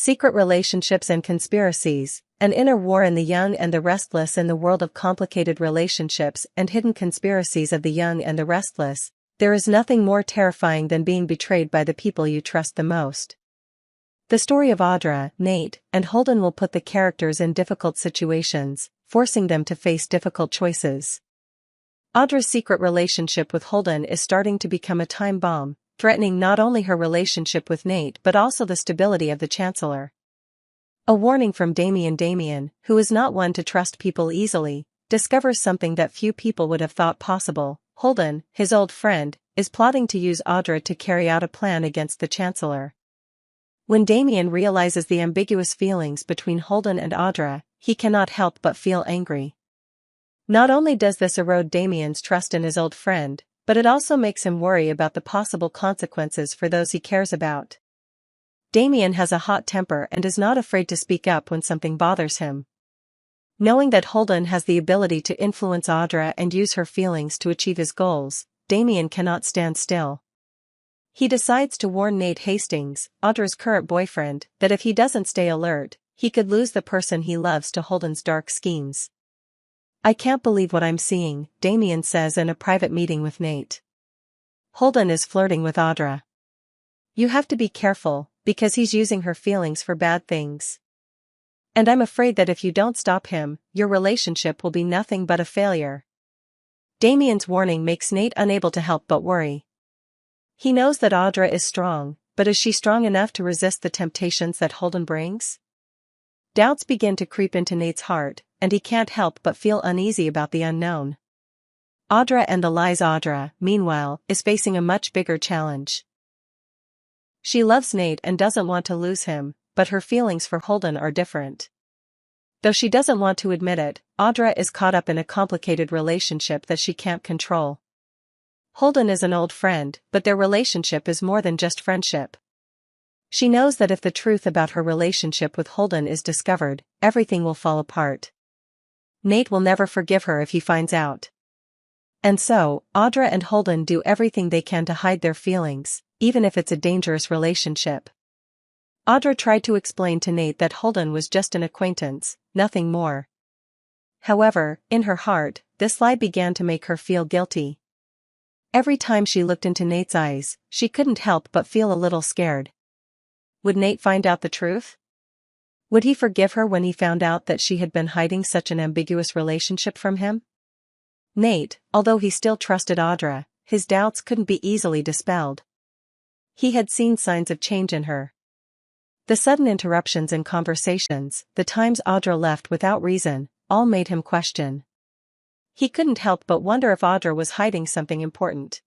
Secret relationships and conspiracies, an inner war in the young and the restless. In the world of complicated relationships and hidden conspiracies of the young and the restless, there is nothing more terrifying than being betrayed by the people you trust the most. The story of Audra, Nate, and Holden will put the characters in difficult situations, forcing them to face difficult choices. Audra's secret relationship with Holden is starting to become a time bomb, threatening not only her relationship with Nate but also the stability of the Chancellor. A warning from Damian. Damian, who is not one to trust people easily, discovers something that few people would have thought possible. Holden, his old friend, is plotting to use Audra to carry out a plan against the Chancellor. When Damian realizes the ambiguous feelings between Holden and Audra, he cannot help but feel angry. Not only does this erode Damian's trust in his old friend, but it also makes him worry about the possible consequences for those he cares about. Damian has a hot temper and is not afraid to speak up when something bothers him. Knowing that Holden has the ability to influence Audra and use her feelings to achieve his goals, Damian cannot stand still. He decides to warn Nate Hastings, Audra's current boyfriend, that if he doesn't stay alert, he could lose the person he loves to Holden's dark schemes. "I can't believe what I'm seeing," Damian says in a private meeting with Nate. "Holden is flirting with Audra. You have to be careful, because he's using her feelings for bad things. And I'm afraid that if you don't stop him, your relationship will be nothing but a failure." Damian's warning makes Nate unable to help but worry. He knows that Audra is strong, but is she strong enough to resist the temptations that Holden brings? Doubts begin to creep into Nate's heart, and he can't help but feel uneasy about the unknown. Audra and the lies. Audra, meanwhile, is facing a much bigger challenge. She loves Nate and doesn't want to lose him, but her feelings for Holden are different. Though she doesn't want to admit it, Audra is caught up in a complicated relationship that she can't control. Holden is an old friend, but their relationship is more than just friendship. She knows that if the truth about her relationship with Holden is discovered, everything will fall apart. Nate will never forgive her if he finds out. And so, Audra and Holden do everything they can to hide their feelings, even if it's a dangerous relationship. Audra tried to explain to Nate that Holden was just an acquaintance, nothing more. However, in her heart, this lie began to make her feel guilty. Every time she looked into Nate's eyes, she couldn't help but feel a little scared. Would Nate find out the truth? Would he forgive her when he found out that she had been hiding such an ambiguous relationship from him? Nate, although he still trusted Audra, his doubts couldn't be easily dispelled. He had seen signs of change in her. The sudden interruptions in conversations, the times Audra left without reason, all made him question. He couldn't help but wonder if Audra was hiding something important.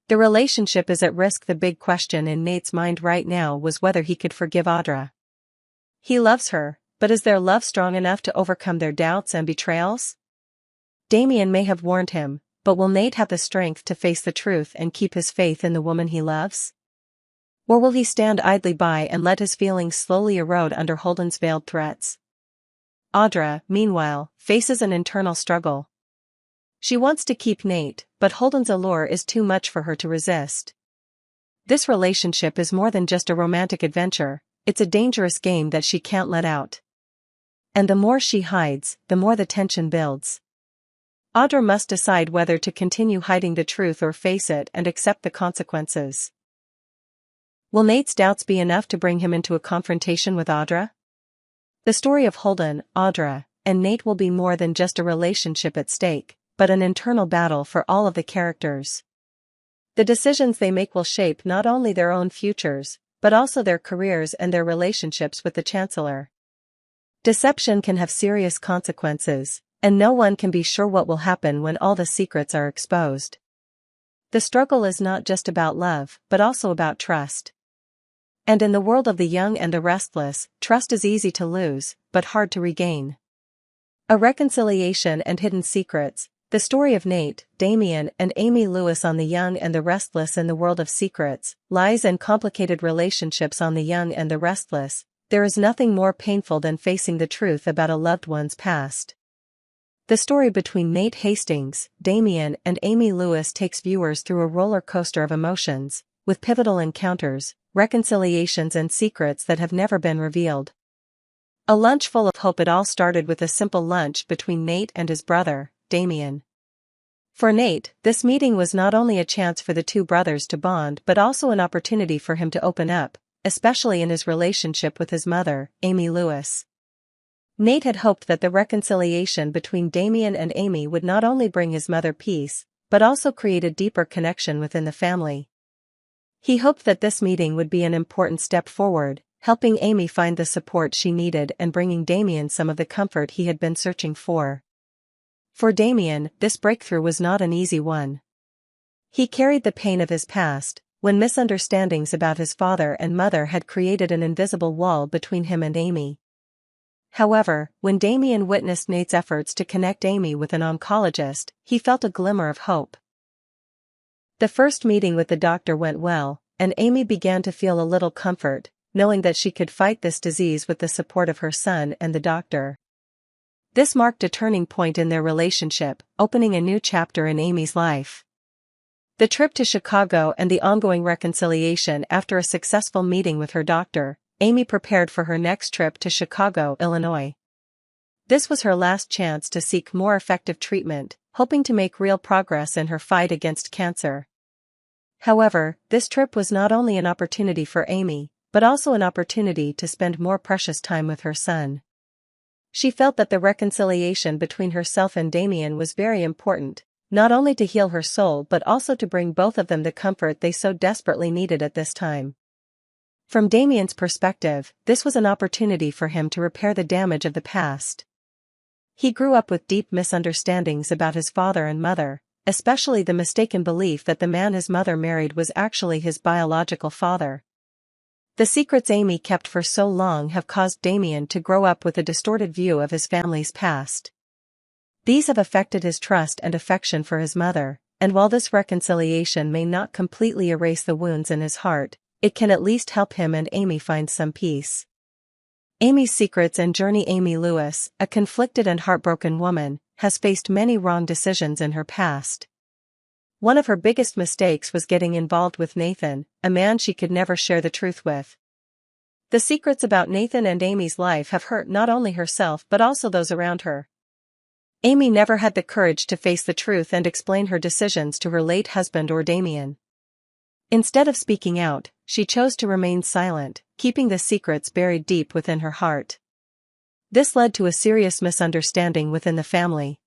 The relationship is at risk. The big question in Nate's mind right now was whether he could forgive Audra. He loves her, but is their love strong enough to overcome their doubts and betrayals? Damian may have warned him, but will Nate have the strength to face the truth and keep his faith in the woman he loves? Or will he stand idly by and let his feelings slowly erode under Holden's veiled threats? Audra, meanwhile, faces an internal struggle. She wants to keep Nate, but Holden's allure is too much for her to resist. This relationship is more than just a romantic adventure, it's a dangerous game that she can't let out. And the more she hides, the more the tension builds. Audra must decide whether to continue hiding the truth or face it and accept the consequences. Will Nate's doubts be enough to bring him into a confrontation with Audra? The story of Holden, Audra, and Nate will be more than just a relationship at stake, but an internal battle for all of the characters. The decisions they make will shape not only their own futures, but also their careers and their relationships with the Chancellor. Deception can have serious consequences, and no one can be sure what will happen when all the secrets are exposed. The struggle is not just about love, but also about trust. And in the world of the young and the restless, trust is easy to lose, but hard to regain. A reconciliation and hidden secrets. The story of Nate, Damian, and Amy Lewis on the young and the restless. In the world of secrets, lies and complicated relationships on the young and the restless, there is nothing more painful than facing the truth about a loved one's past. The story between Nate Hastings, Damian, and Amy Lewis takes viewers through a roller coaster of emotions, with pivotal encounters, reconciliations and secrets that have never been revealed. A lunch full of hope. It all started with a simple lunch between Nate and his brother, Damian. For Nate, this meeting was not only a chance for the two brothers to bond but also an opportunity for him to open up, especially in his relationship with his mother, Amy Lewis. Nate had hoped that the reconciliation between Damian and Amy would not only bring his mother peace, but also create a deeper connection within the family. He hoped that this meeting would be an important step forward, helping Amy find the support she needed and bringing Damian some of the comfort he had been searching for. For Damian, this breakthrough was not an easy one. He carried the pain of his past, when misunderstandings about his father and mother had created an invisible wall between him and Amy. However, when Damian witnessed Nate's efforts to connect Amy with an oncologist, he felt a glimmer of hope. The first meeting with the doctor went well, and Amy began to feel a little comfort, knowing that she could fight this disease with the support of her son and the doctor. This marked a turning point in their relationship, opening a new chapter in Amy's life. The trip to Chicago and the ongoing reconciliation. After a successful meeting with her doctor, Amy prepared for her next trip to Chicago, Illinois. This was her last chance to seek more effective treatment, hoping to make real progress in her fight against cancer. However, this trip was not only an opportunity for Amy, but also an opportunity to spend more precious time with her son. She felt that the reconciliation between herself and Damian was very important, not only to heal her soul but also to bring both of them the comfort they so desperately needed at this time. From Damian's perspective, this was an opportunity for him to repair the damage of the past. He grew up with deep misunderstandings about his father and mother, especially the mistaken belief that the man his mother married was actually his biological father. The secrets Amy kept for so long have caused Damian to grow up with a distorted view of his family's past. These have affected his trust and affection for his mother, and while this reconciliation may not completely erase the wounds in his heart, it can at least help him and Amy find some peace. Amy's secrets and journey. Amy Lewis, a conflicted and heartbroken woman, has faced many wrong decisions in her past. One of her biggest mistakes was getting involved with Nathan, a man she could never share the truth with. The secrets about Nathan and Amy's life have hurt not only herself but also those around her. Amy never had the courage to face the truth and explain her decisions to her late husband or Damian. Instead of speaking out, she chose to remain silent, keeping the secrets buried deep within her heart. This led to a serious misunderstanding within the family.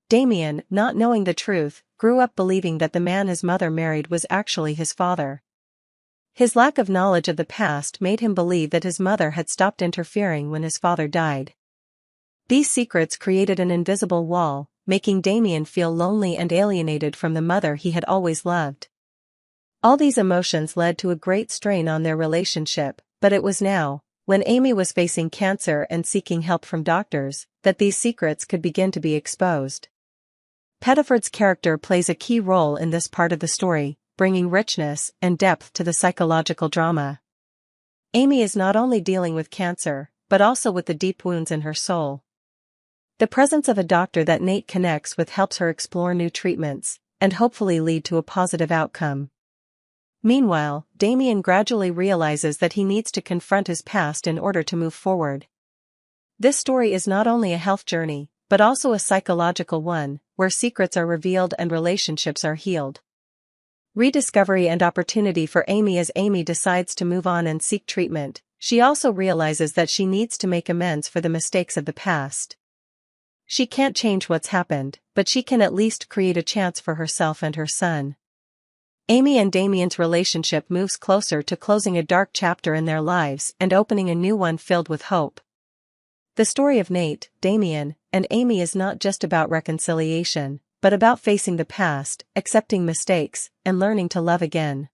Damian, not knowing the truth, grew up believing that the man his mother married was actually his father. His lack of knowledge of the past made him believe that his mother had stopped interfering when his father died. These secrets created an invisible wall, making Damian feel lonely and alienated from the mother he had always loved. All these emotions led to a great strain on their relationship, but it was now, when Amy was facing cancer and seeking help from doctors, that these secrets could begin to be exposed. Pettiford's character plays a key role in this part of the story, bringing richness and depth to the psychological drama. Amy is not only dealing with cancer, but also with the deep wounds in her soul. The presence of a doctor that Nate connects with helps her explore new treatments, and hopefully lead to a positive outcome. Meanwhile, Damian gradually realizes that he needs to confront his past in order to move forward. This story is not only a health journey, but also a psychological one, where secrets are revealed and relationships are healed. Rediscovery and opportunity for Amy. As Amy decides to move on and seek treatment, she also realizes that she needs to make amends for the mistakes of the past. She can't change what's happened, but she can at least create a chance for herself and her son. Amy and Damian's relationship moves closer to closing a dark chapter in their lives and opening a new one filled with hope. The story of Nate, Damian, and Amy is not just about reconciliation, but about facing the past, accepting mistakes, and learning to love again.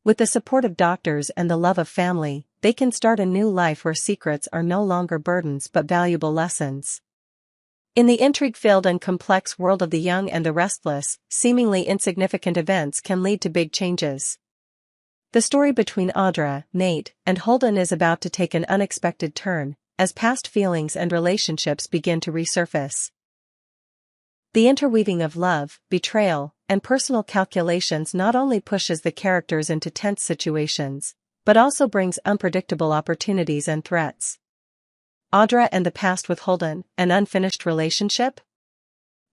With the support of doctors and the love of family, they can start a new life where secrets are no longer burdens but valuable lessons. In the intrigue-filled and complex world of the young and the restless, seemingly insignificant events can lead to big changes. The story between Audra, Nate, and Holden is about to take an unexpected turn, as past feelings and relationships begin to resurface. The interweaving of love, betrayal, and personal calculations not only pushes the characters into tense situations, but also brings unpredictable opportunities and threats. Audra and the past with Holden, an unfinished relationship?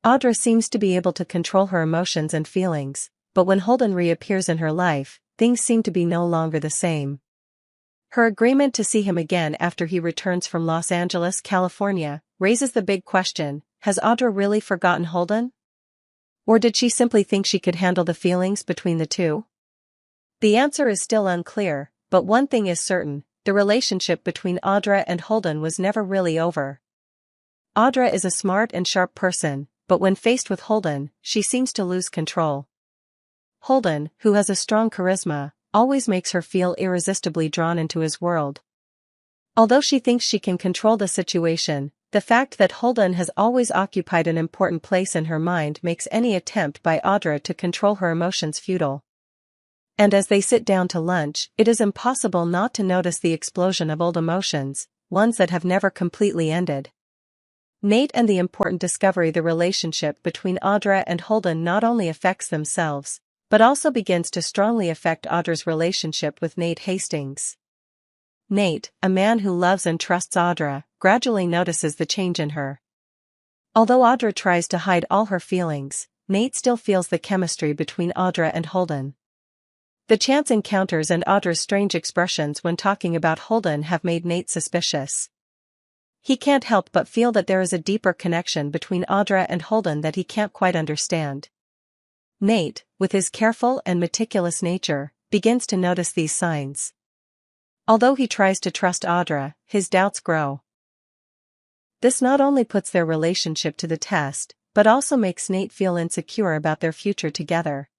Audra seems to be able to control her emotions and feelings, but when Holden reappears in her life, things seem to be no longer the same. Her agreement to see him again after he returns from Los Angeles, California, raises the big question: has Audra really forgotten Holden? Or did she simply think she could handle the feelings between the two? The answer is still unclear, but one thing is certain: the relationship between Audra and Holden was never really over. Audra is a smart and sharp person, but when faced with Holden, she seems to lose control. Holden, who has a strong charisma, always makes her feel irresistibly drawn into his world. Although she thinks she can control the situation, the fact that Holden has always occupied an important place in her mind makes any attempt by Audra to control her emotions futile. And as they sit down to lunch, it is impossible not to notice the explosion of old emotions, ones that have never completely ended. Nate and the important discovery: the relationship between Audra and Holden not only affects themselves, but also begins to strongly affect Audra's relationship with Nate Hastings. Nate, a man who loves and trusts Audra, gradually notices the change in her. Although Audra tries to hide all her feelings, Nate still feels the chemistry between Audra and Holden. The chance encounters and Audra's strange expressions when talking about Holden have made Nate suspicious. He can't help but feel that there is a deeper connection between Audra and Holden that he can't quite understand. Nate, with his careful and meticulous nature, begins to notice these signs. Although he tries to trust Audra, his doubts grow. This not only puts their relationship to the test, but also makes Nate feel insecure about their future together.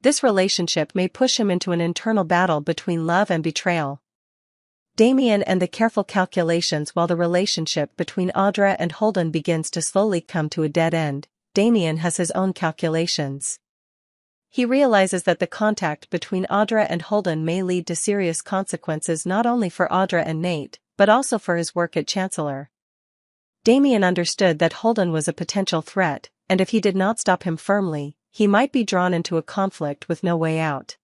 This relationship may push him into an internal battle between love and betrayal. Damian and the careful calculations. While the relationship between Audra and Holden begins to slowly come to a dead end, Damian has his own calculations. He realizes that the contact between Audra and Holden may lead to serious consequences not only for Audra and Nate, but also for his work at Chancellor. Damian understood that Holden was a potential threat, and if he did not stop him firmly, he might be drawn into a conflict with no way out.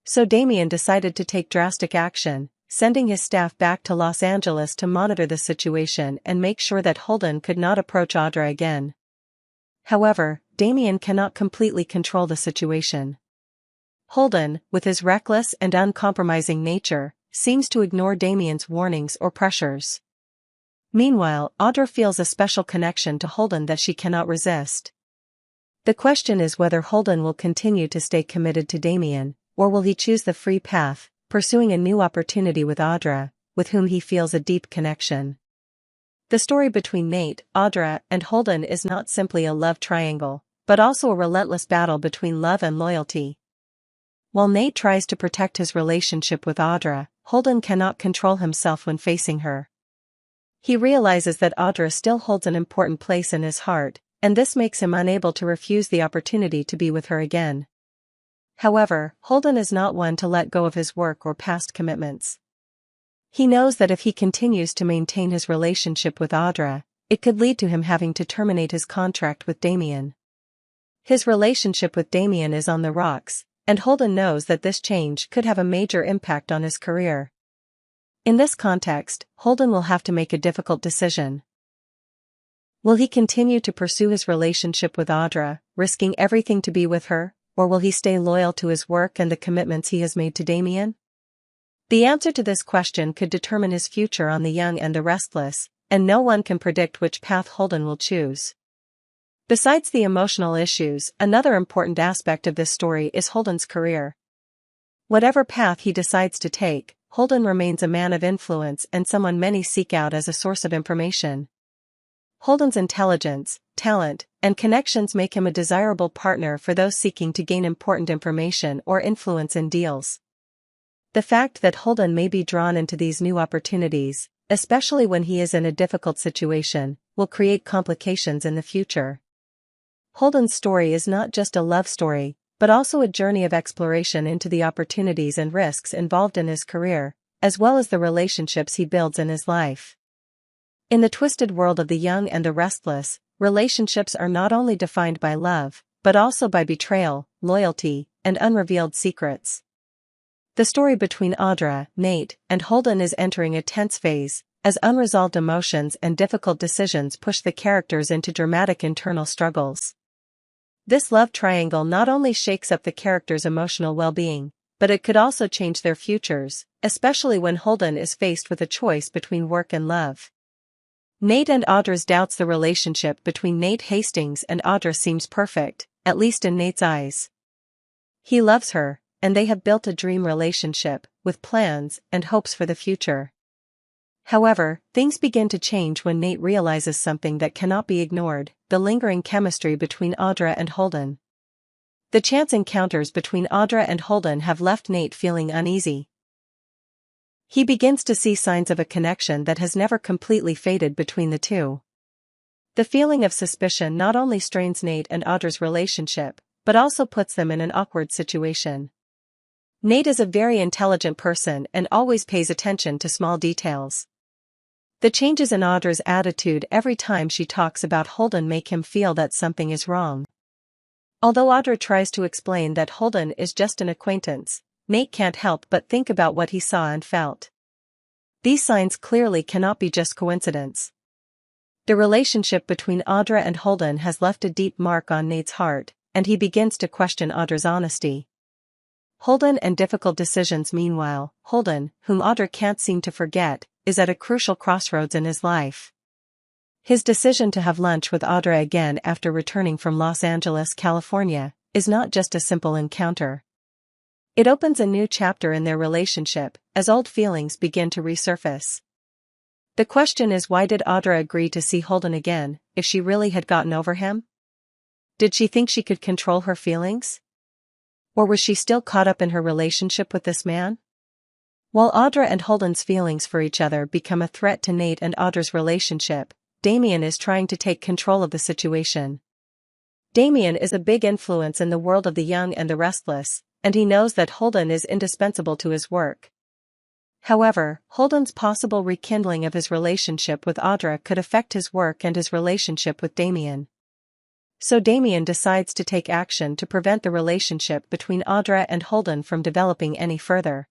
So Damian decided to take drastic action, sending his staff back to Los Angeles to monitor the situation and make sure that Holden could not approach Audra again. However, Damian cannot completely control the situation. Holden, with his reckless and uncompromising nature, seems to ignore Damian's warnings or pressures. Meanwhile, Audra feels a special connection to Holden that she cannot resist. The question is whether Holden will continue to stay committed to Damian, or will he choose the free path, pursuing a new opportunity with Audra, with whom he feels a deep connection. The story between Nate, Audra, and Holden is not simply a love triangle, but also a relentless battle between love and loyalty. While Nate tries to protect his relationship with Audra, Holden cannot control himself when facing her. He realizes that Audra still holds an important place in his heart, and this makes him unable to refuse the opportunity to be with her again. However, Holden is not one to let go of his work or past commitments. He knows that if he continues to maintain his relationship with Audra, it could lead to him having to terminate his contract with Damian. His relationship with Damian is on the rocks, and Holden knows that this change could have a major impact on his career. In this context, Holden will have to make a difficult decision. Will he continue to pursue his relationship with Audra, risking everything to be with her, or will he stay loyal to his work and the commitments he has made to Damian? The answer to this question could determine his future on The Young and the Restless, and no one can predict which path Holden will choose. Besides the emotional issues, another important aspect of this story is Holden's career. Whatever path he decides to take, Holden remains a man of influence and someone many seek out as a source of information. Holden's intelligence, talent, and connections make him a desirable partner for those seeking to gain important information or influence in deals. The fact that Holden may be drawn into these new opportunities, especially when he is in a difficult situation, will create complications in the future. Holden's story is not just a love story, but also a journey of exploration into the opportunities and risks involved in his career, as well as the relationships he builds in his life. In the twisted world of The Young and the Restless, relationships are not only defined by love, but also by betrayal, loyalty, and unrevealed secrets. The story between Audra, Nate, and Holden is entering a tense phase, as unresolved emotions and difficult decisions push the characters into dramatic internal struggles. This love triangle not only shakes up the characters' emotional well-being, but it could also change their futures, especially when Holden is faced with a choice between work and love. Nate and Audra's doubts. The relationship between Nate Hastings and Audra seems perfect, at least in Nate's eyes. He loves her, and they have built a dream relationship, with plans and hopes for the future. However, things begin to change when Nate realizes something that cannot be ignored: the lingering chemistry between Audra and Holden. The chance encounters between Audra and Holden have left Nate feeling uneasy. He begins to see signs of a connection that has never completely faded between the two. The feeling of suspicion not only strains Nate and Audra's relationship, but also puts them in an awkward situation. Nate is a very intelligent person and always pays attention to small details. The changes in Audra's attitude every time she talks about Holden make him feel that something is wrong. Although Audra tries to explain that Holden is just an acquaintance, Nate can't help but think about what he saw and felt. These signs clearly cannot be just coincidence. The relationship between Audra and Holden has left a deep mark on Nate's heart, and he begins to question Audra's honesty. Holden and difficult decisions. Meanwhile, Holden, whom Audra can't seem to forget, is at a crucial crossroads in his life. His decision to have lunch with Audra again after returning from Los Angeles, California, is not just a simple encounter. It opens a new chapter in their relationship, as old feelings begin to resurface. The question is, why did Audra agree to see Holden again, if she really had gotten over him? Did she think she could control her feelings? Or was she still caught up in her relationship with this man? While Audra and Holden's feelings for each other become a threat to Nate and Audra's relationship, Damian is trying to take control of the situation. Damian is a big influence in the world of the young and the restless, and he knows that Holden is indispensable to his work. However, Holden's possible rekindling of his relationship with Audra could affect his work and his relationship with Damian. So Damian decides to take action to prevent the relationship between Audra and Holden from developing any further.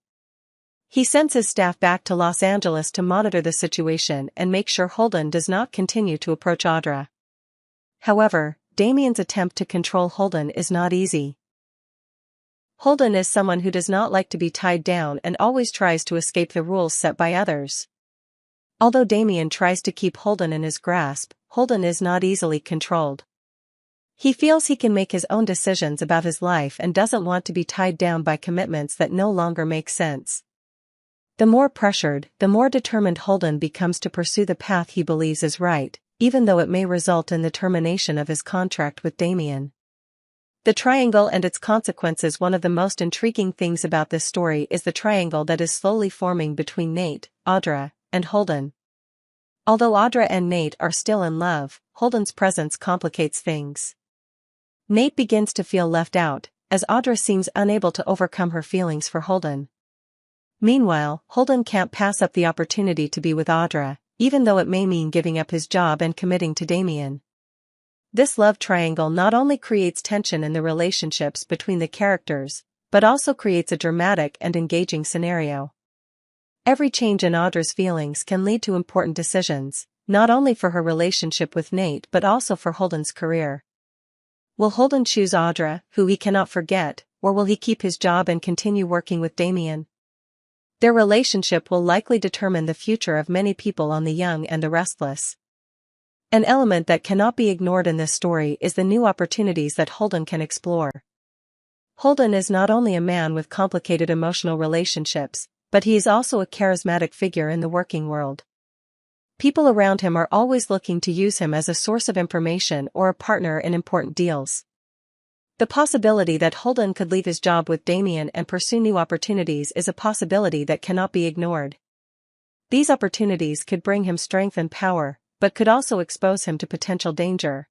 He sends his staff back to Los Angeles to monitor the situation and make sure Holden does not continue to approach Audra. However, Damian's attempt to control Holden is not easy. Holden is someone who does not like to be tied down and always tries to escape the rules set by others. Although Damian tries to keep Holden in his grasp, Holden is not easily controlled. He feels he can make his own decisions about his life and doesn't want to be tied down by commitments that no longer make sense. The more pressured, the more determined Holden becomes to pursue the path he believes is right, even though it may result in the termination of his contract with Damian. The triangle and its consequences. One of the most intriguing things about this story is the triangle that is slowly forming between Nate, Audra, and Holden. Although Audra and Nate are still in love, Holden's presence complicates things. Nate begins to feel left out, as Audra seems unable to overcome her feelings for Holden. Meanwhile, Holden can't pass up the opportunity to be with Audra, even though it may mean giving up his job and committing to Damian. This love triangle not only creates tension in the relationships between the characters, but also creates a dramatic and engaging scenario. Every change in Audra's feelings can lead to important decisions, not only for her relationship with Nate but also for Holden's career. Will Holden choose Audra, who he cannot forget, or will he keep his job and continue working with Damian? Their relationship will likely determine the future of many people on The Young and the Restless. An element that cannot be ignored in this story is the new opportunities that Holden can explore. Holden is not only a man with complicated emotional relationships, but he is also a charismatic figure in the working world. People around him are always looking to use him as a source of information or a partner in important deals. The possibility that Holden could leave his job with Damian and pursue new opportunities is a possibility that cannot be ignored. These opportunities could bring him strength and power, but could also expose him to potential danger.